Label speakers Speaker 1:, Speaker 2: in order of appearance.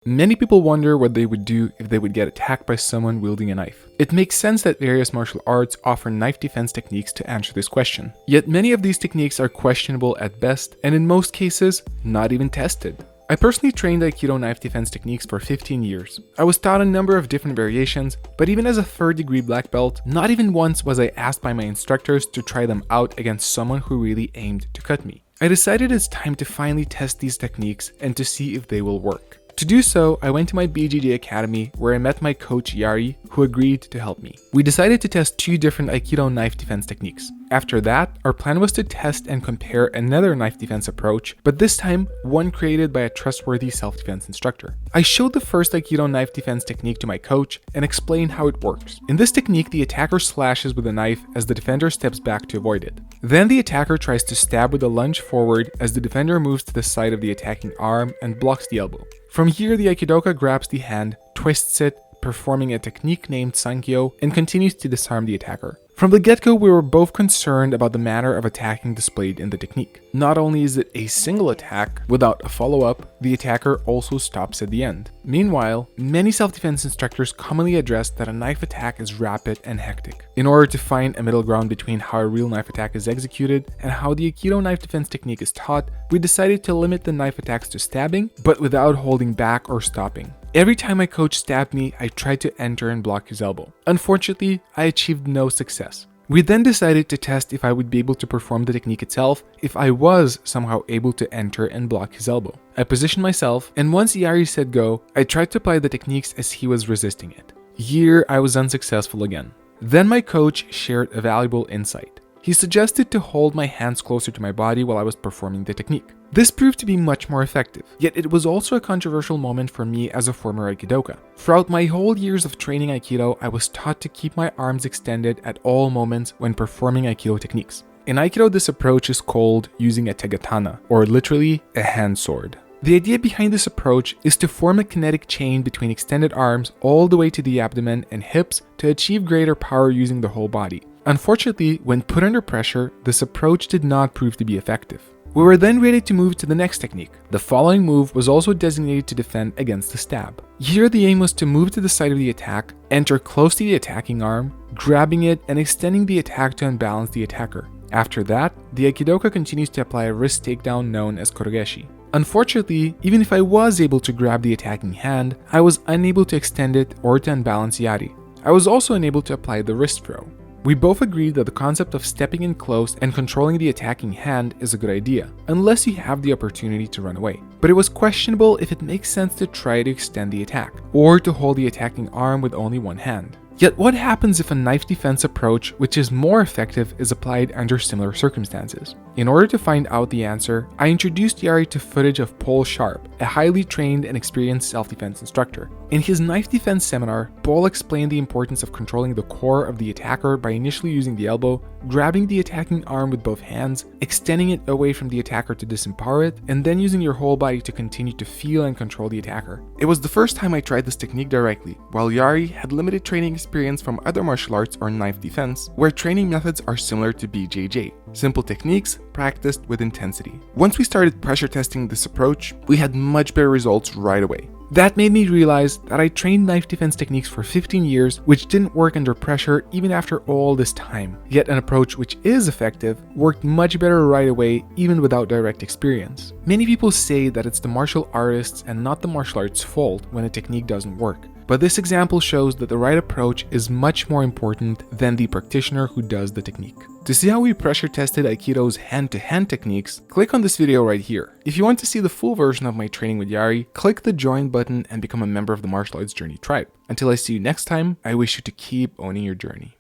Speaker 1: Many people wonder what they would do if they would get attacked by someone wielding a knife. It makes sense that various martial arts offer knife defense techniques to answer this question. Yet many of these techniques are questionable at best, and in most cases, not even tested. I personally trained Aikido knife defense techniques for 15 years. I was taught a number of different variations, but even as a 3rd degree black belt, not even once was I asked by my instructors to try them out against someone who really aimed to cut me. I decided it's time to finally test these techniques and to see if they will work. To do so, I went to my BJJ academy where I met my coach Yari, who agreed to help me. We decided to test 2 different Aikido knife defense techniques. After that, our plan was to test and compare another knife defense approach, but this time, one created by a trustworthy self-defense instructor. I showed the first Aikido knife defense technique to my coach and explained how it works. In this technique, the attacker slashes with a knife as the defender steps back to avoid it. Then the attacker tries to stab with a lunge forward as the defender moves to the side of the attacking arm and blocks the elbow. From here, the Aikidoka grabs the hand, twists it, performing a technique named Sankyo, and continues to disarm the attacker. From the get-go, we were both concerned about the manner of attacking displayed in the technique. Not only is it a single attack without a follow-up, the attacker also stops at the end. Meanwhile, many self-defense instructors commonly address that a knife attack is rapid and hectic. In order to find a middle ground between how a real knife attack is executed and how the Aikido knife defense technique is taught, we decided to limit the knife attacks to stabbing, but without holding back or stopping. Every time my coach stabbed me, I tried to enter and block his elbow. Unfortunately, I achieved no success. We then decided to test if I would be able to perform the technique itself if I was somehow able to enter and block his elbow. I positioned myself, and once Yari said go, I tried to apply the techniques as he was resisting it. Here, I was unsuccessful again. Then my coach shared a valuable insight. He suggested to hold my hands closer to my body while I was performing the technique. This proved to be much more effective, yet it was also a controversial moment for me as a former Aikidoka. Throughout my whole years of training Aikido, I was taught to keep my arms extended at all moments when performing Aikido techniques. In Aikido, this approach is called using a tegatana, or literally a hand sword. The idea behind this approach is to form a kinetic chain between extended arms all the way to the abdomen and hips to achieve greater power using the whole body. Unfortunately, when put under pressure, this approach did not prove to be effective. We were then ready to move to the next technique. The following move was also designated to defend against the stab. Here the aim was to move to the side of the attack, enter close to the attacking arm, grabbing it and extending the attack to unbalance the attacker. After that, the Aikidoka continues to apply a wrist takedown known as koregeshi. Unfortunately, even if I was able to grab the attacking hand, I was unable to extend it or to unbalance Yari. I was also unable to apply the wrist throw. We both agreed that the concept of stepping in close and controlling the attacking hand is a good idea, unless you have the opportunity to run away. But it was questionable if it makes sense to try to extend the attack, or to hold the attacking arm with only one hand. Yet what happens if a knife defense approach, which is more effective, is applied under similar circumstances? In order to find out the answer, I introduced Yari to footage of Paul Sharp, a highly trained and experienced self-defense instructor. In his knife defense seminar, Paul explained the importance of controlling the core of the attacker by initially using the elbow, grabbing the attacking arm with both hands, extending it away from the attacker to disempower it, and then using your whole body to continue to feel and control the attacker. It was the first time I tried this technique directly, while Yari had limited training experience from other martial arts or knife defense, where training methods are similar to BJJ. Simple techniques, practiced with intensity. Once we started pressure testing this approach, we had much better results right away. That made me realize that I trained knife defense techniques for 15 years, which didn't work under pressure even after all this time. Yet an approach which is effective worked much better right away, even without direct experience. Many people say that it's the martial artist's and not the martial art's fault when a technique doesn't work. But this example shows that the right approach is much more important than the practitioner who does the technique. To see how we pressure tested Aikido's hand-to-hand techniques, click on this video right here. If you want to see the full version of my training with Yari, click the join button and become a member of the Martial Arts Journey tribe. Until I see you next time, I wish you to keep owning your journey.